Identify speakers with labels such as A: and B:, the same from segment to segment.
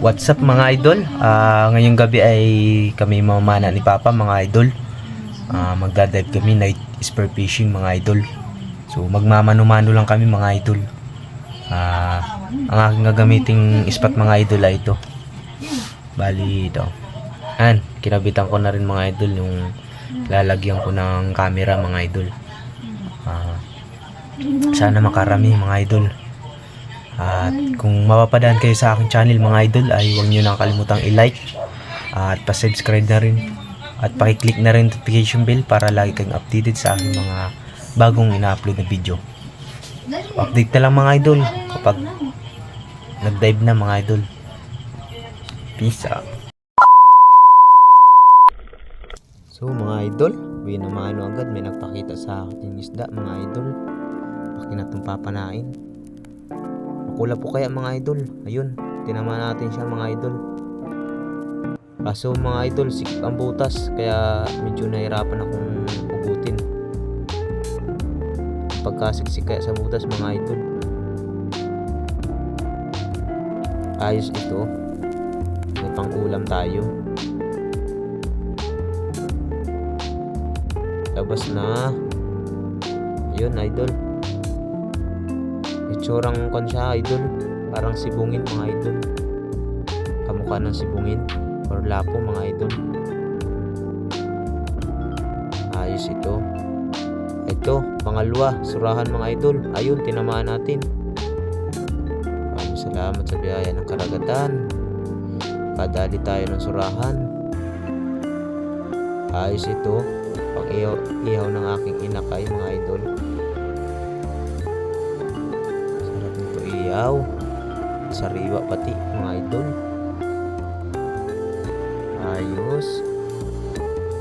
A: What's up mga idol? Ngayong gabi ay kami mamana ni Papa mga idol. Magdadive kami night spear fishing mga idol. So magmamano-mano lang kami mga idol. Ang aking gagamiting spot mga idol ay ito. Bali ito. Kinabitan ko na rin mga idol yung lalagyan ko ng camera mga idol. Sana makarami mga idol. At kung mapapadaan kayo sa aking channel mga idol ay huwag nyo nang kalimutang i-like at pa-subscribe na rin at pakiclick na rin notification bell para lagi kayong updated sa aking mga bagong ina-upload na video. Update na lang mga idol kapag nag-dive na mga idol. Peace out. So mga idol, binamano agad may nagpakita sa aking isda mga idol. Akin na itong papanain. Makula po kaya mga idol. Ayun, tinamaan natin siya mga idol. Kaso mga idol, sikip ang butas, kaya medyo nahirapan akong hugutin. Pagkasiksik kaya sa butas mga idol. Ayos ito. May pang-ulam tayo. Labas na. Ayun idol. Itsurang kon siya idol, parang sibungin mga idol, kamukha ng sibungin or lapo mga idol. Ayos ito. Pangalawa, surahan mga idol. Ayun, tinamaan natin. Salamat sa biyaya ng karagatan, kadali tayo ng surahan. Ayos ito, pang ihaw ng aking inakay mga idol. Sariwa pati mga idol. Ayos.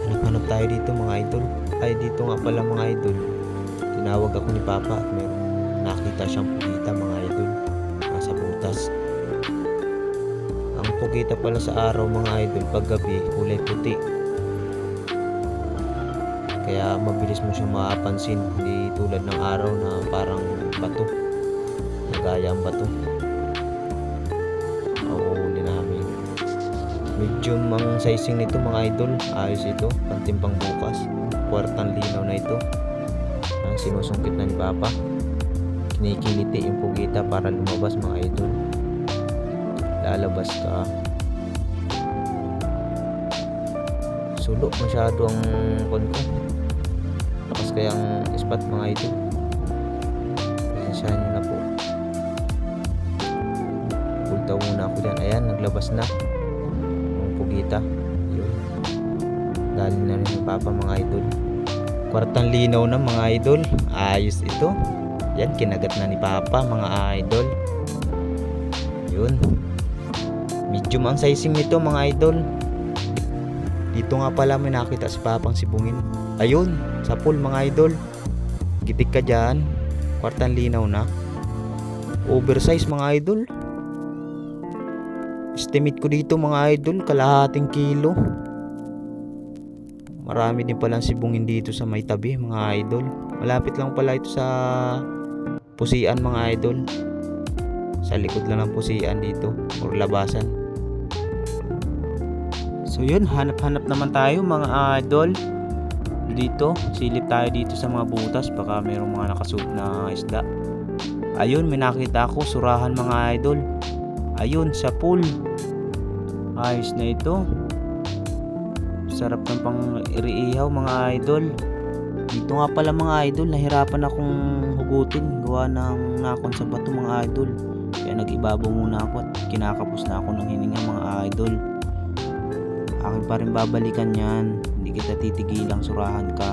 A: Hanap tayo dito mga idol. Ay dito nga pala mga idol, tinawag ako ni Papa at meron nakita siyang pugita mga idol nasa butas. Ang pugita pala sa araw mga idol, pag gabi kulay puti, kaya mabilis mo siyang mapapansin, hindi tulad ng araw na parang bato, nagaya ang bato. Huli namin. Medium ang sizing nito mga idol. Ayos ito, pantimpang bukas. Puwertang linaw na ito. Ang sinusungkit na ni Papa. Kinikiliti yung pugita para lumabas mga idol. Lalabas ka. Sulo masyado ang konko. Lakas kayang spot mga idol. Pasensyahan nyo na po. Daw muna ako dyan. Ayan, naglabas na ang pugita. Yun, dali na rin ni Papa mga idol. Kwartang linaw na mga idol. Ayos ito. Yan, kinagat na ni Papa mga idol. Yun, medium ang sizing nito mga idol. Dito nga pala may nakita si Papang sibungin. Ayun, sa pool mga idol. Gitik ka dyan. Kwartang linaw na. Oversize mga idol. Estimate ko dito mga idol, kalahating kilo. Marami din palang sibungin dito sa may tabi mga idol. Malapit lang pala ito sa pusian mga idol. Sa likod lang ng pusian dito or labasan. So yun, hanap-hanap naman tayo mga idol. Dito, silip tayo dito sa mga butas, baka mayroong mga nakasuot na isda. Ayun, may nakita ako, surahan mga idol. Ayun, sa pool. Ayos na ito. Sarap ng pang iriihaw mga idol. Dito nga pala mga idol, nahirapan akong hugutin gawa ng nakon sa bato mga idol. Kaya nag-ibabaw muna ako at kinakapos na ako ng hininga mga idol. Akin pa rin babalikan yan. Hindi kita titigilang surahan ka.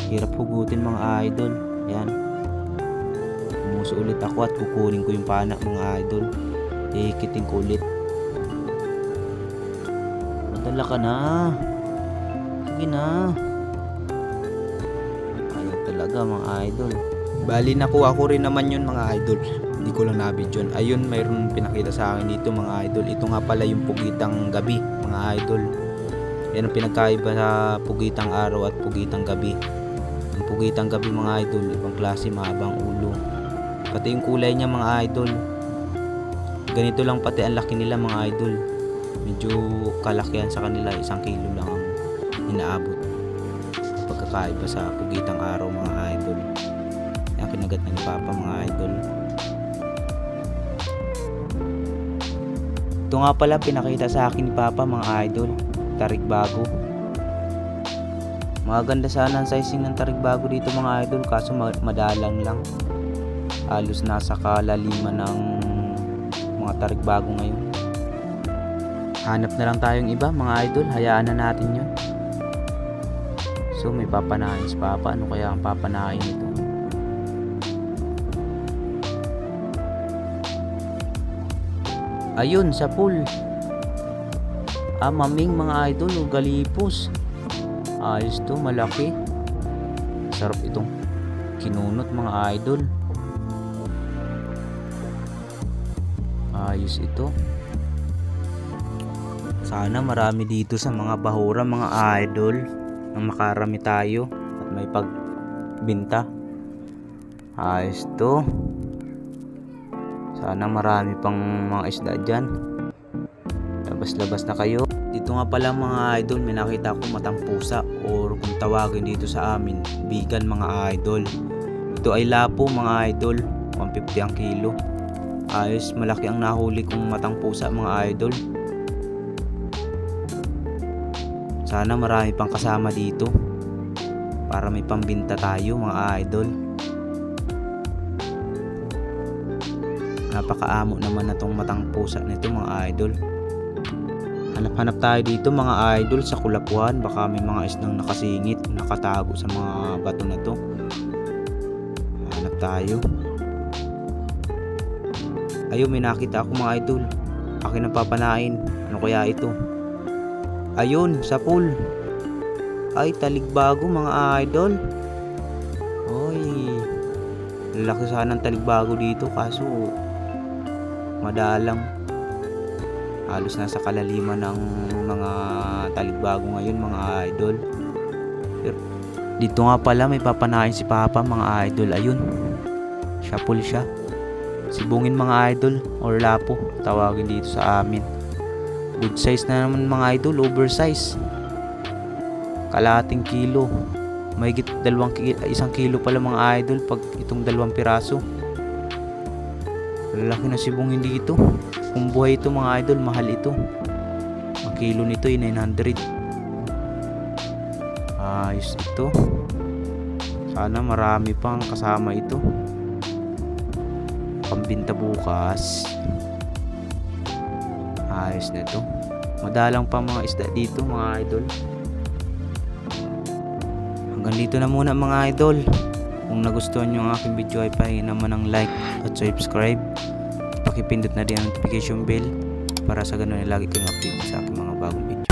A: Hirap hugutin mga idol. Yan. Umuso ulit ako at kukunin ko yung pana mga idol. Ikiting ko ulit. Madala ka na. Sige na. Ayaw talaga mga idol. Bali nakuha ko rin naman yun mga idol. Hindi ko lang nabidyon. Ayun, mayroon pinakita sa akin dito mga idol. Ito nga pala yung pugitang gabi mga idol. Yan ang pinagkaiba sa pugitang araw at pugitang gabi. Ang pugitang gabi mga idol, ibang klase, mahabang ulo. Pati yung kulay niya mga idol. Ganito lang pati ang laki nila mga idol. Medyo kalakihan sa kanila, 1 kilo lang ang inaabot. Pagkakaiba sa pugitang araw mga idol. Yan kinagat na ni Papa mga idol. Ito nga pala pinakita sa akin ni Papa mga idol. Tarig bago. Maganda sana ang sizing ng tarig bago dito mga idol, kaso madalang lang. Halos nasa kalaliman ng mga tarig bago ngayon. Hanap na lang tayong iba mga idol, hayaan na natin yun. So may papanain si Papa, ano kaya ang papanain ito? Ayun sa pool. Maming mga idol o galipos. Ayos to, malaki. Sarap itong kinunot mga idol. Ayos ito. Sana marami dito sa mga bahura mga idol, nang makarami tayo at may pagbinta. Ayos to. Sana marami pang mga isda dyan. Labas-labas na kayo. Dito nga pala mga idol, may nakita akong matang pusa, or kung tawagin dito sa amin, bigan mga idol. Ito ay lapo mga idol, 150 ang kilo. Ayos, malaki ang nahuli kong matang pusa mga idol. Sana marami pang kasama dito para may pambinta tayo mga idol. Napakaamo naman na tong matang pusa nito mga idol. Hanap-hanap tayo dito mga idol sa Kulapuan, baka may mga isdang nakasingit, nakatago sa mga bato na to. Hanap tayo. Ayun, may nakita ako mga idol. Akin ang papanain. Ano kaya ito? Ayun, sa pool. Ay, taligbago mga idol. Oy, lalaki sana ng taligbago dito, kaso madalang. Halos nasa kalaliman ng mga taligbago ngayon mga idol. Pero dito nga pala may papanain si Papa mga idol. Ayun, siya pool siya. Sibungin mga idol, or lapo tawagin dito sa amin. Good size na naman mga idol, oversize. Kalahating kilo. Mahigit 1 kilo pala mga idol pag itong 2 piraso. Lalaki na sibungin dito. Kung buhay ito mga idol, mahal ito. Ang kilo nito ay 900. Ayos ito. Sana marami pang kasama ito. Pambinta bukas. Ayos na ito. Madalang pa mga isda dito mga idol. Hanggang dito na muna mga idol. Kung nagustuhan nyo ang aking video ay pahingin naman ng like at subscribe. Pakipindot na din ang notification bell para sa ganun ay lagi kayong update sa aking mga bagong video.